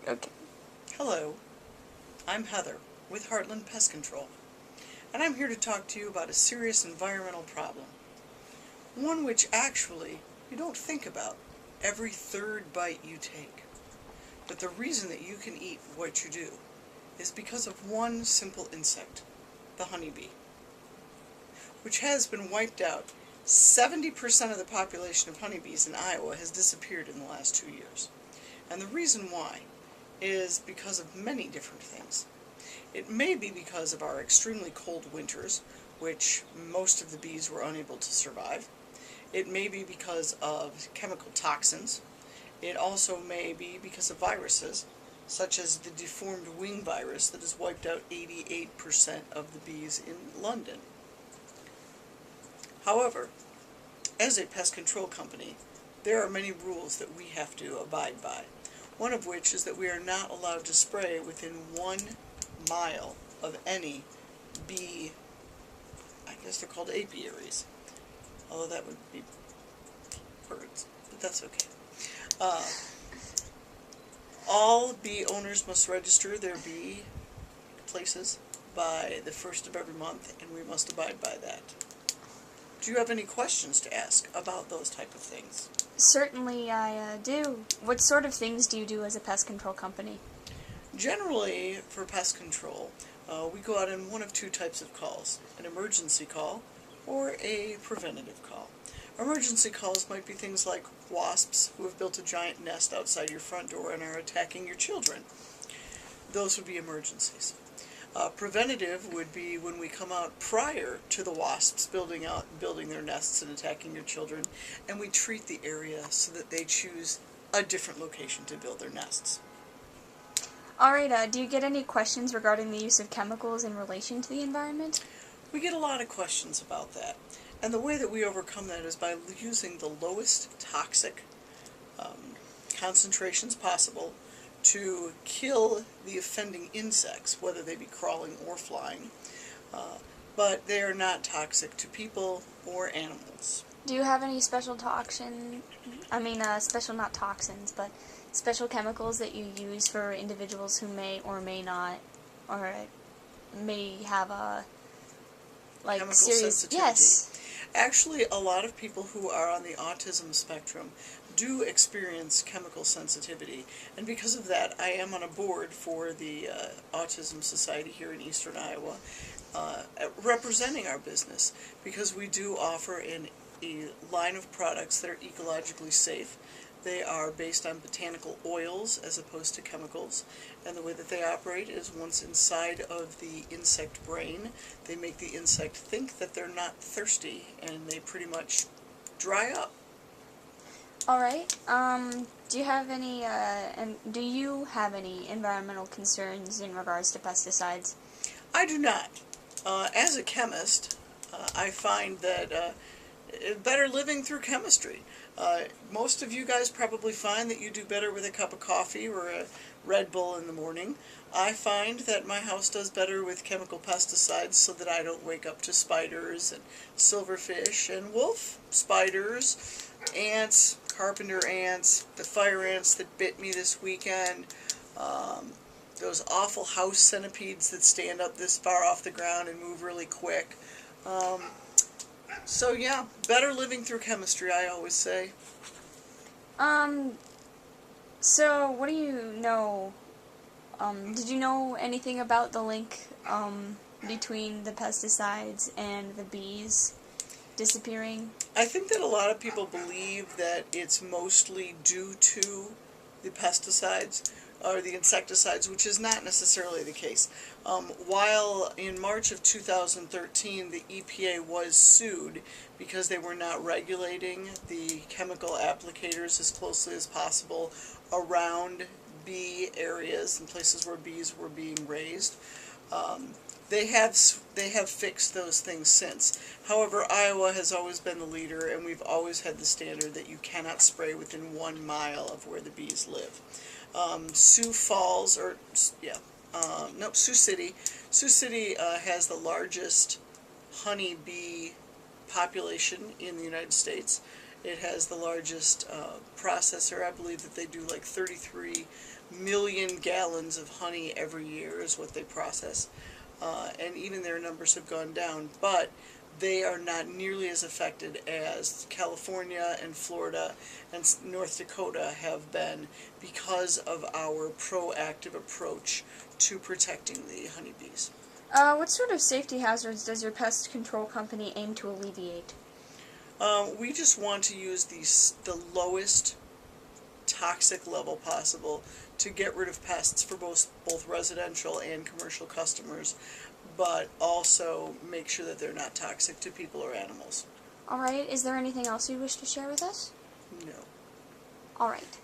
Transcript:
Okay. Hello, I'm Heather with Heartland Pest Control, and I'm here to talk to you about a serious environmental problem. One which actually you don't think about every third bite you take. But the reason that you can eat what you do is because of one simple insect, the honeybee, which has been wiped out. 70% of the population of honeybees in Iowa has disappeared in the last 2 years. And the reason why is because of many different things. It may be because of our extremely cold winters, which most of the bees were unable to survive. It may be because of chemical toxins. It also may be because of viruses, such as the deformed wing virus that has wiped out 88% of the bees in London. However, as a pest control company, there are many rules that we have to abide by. One of which is that we are not allowed to spray within 1 mile of any bee, I guess they're called apiaries, although that would be birds, but that's okay. All bee owners must register their bee places by the 1st of every month, and we must abide by that. Do you have any questions to ask about those type of things? Certainly I do. What sort of things do you do as a pest control company? Generally, for pest control, we go out in one of two types of calls, an emergency call or a preventative call. Emergency calls might be things like wasps who have built a giant nest outside your front door and are attacking your children. Those would be emergencies. Preventative would be when we come out prior to the wasps building their nests and attacking your children, and we treat the area so that they choose a different location to build their nests. Alright, do you get any questions regarding the use of chemicals in relation to the environment? We get a lot of questions about that, and the way that we overcome that is by using the lowest toxic concentrations possible to kill the offending insects, whether they be crawling or flying, but they are not toxic to people or animals. Do you have any special not toxins, but special chemicals that you use for individuals who may or may not, or may have a, Chemical serious... sensitivity. Yes. Actually, a lot of people who are on the autism spectrum do experience chemical sensitivity, and because of that, I am on a board for the Autism Society here in Eastern Iowa, representing our business, because we do offer a line of products that are ecologically safe. They are based on botanical oils as opposed to chemicals, and the way that they operate is once inside of the insect brain, they make the insect think that they're not thirsty, and they pretty much dry up. Alright, do you have any environmental concerns in regards to pesticides? I do not. As a chemist, I find that better living through chemistry. Most of you guys probably find that you do better with a cup of coffee or a Red Bull in the morning. I find that my house does better with chemical pesticides so that I don't wake up to spiders and silverfish and wolf spiders, ants, carpenter ants, the fire ants that bit me this weekend, those awful house centipedes that stand up this far off the ground and move really quick. So yeah, better living through chemistry, I always say. So what do you know, did you know anything about the link, between the pesticides and the bees disappearing? I think that a lot of people believe that it's mostly due to the pesticides or the insecticides, which is not necessarily the case. While in March of 2013 the EPA was sued because they were not regulating the chemical applicators as closely as possible around bee areas and places where bees were being raised, they have fixed those things since. However, Iowa has always been the leader, and we've always had the standard that you cannot spray within 1 mile of where the bees live. Sioux City. Sioux City has the largest honey bee population in the United States, It has the largest processor. I believe that they do like 33 million gallons of honey every year is what they process. And even their numbers have gone down, but they are not nearly as affected as California and Florida and North Dakota have been because of our proactive approach to protecting the honeybees. What sort of safety hazards does your pest control company aim to alleviate? We just want to use the lowest toxic level possible to get rid of pests for both residential and commercial customers, but also make sure that they're not toxic to people or animals. Alright, is there anything else you wish to share with us? No. Alright.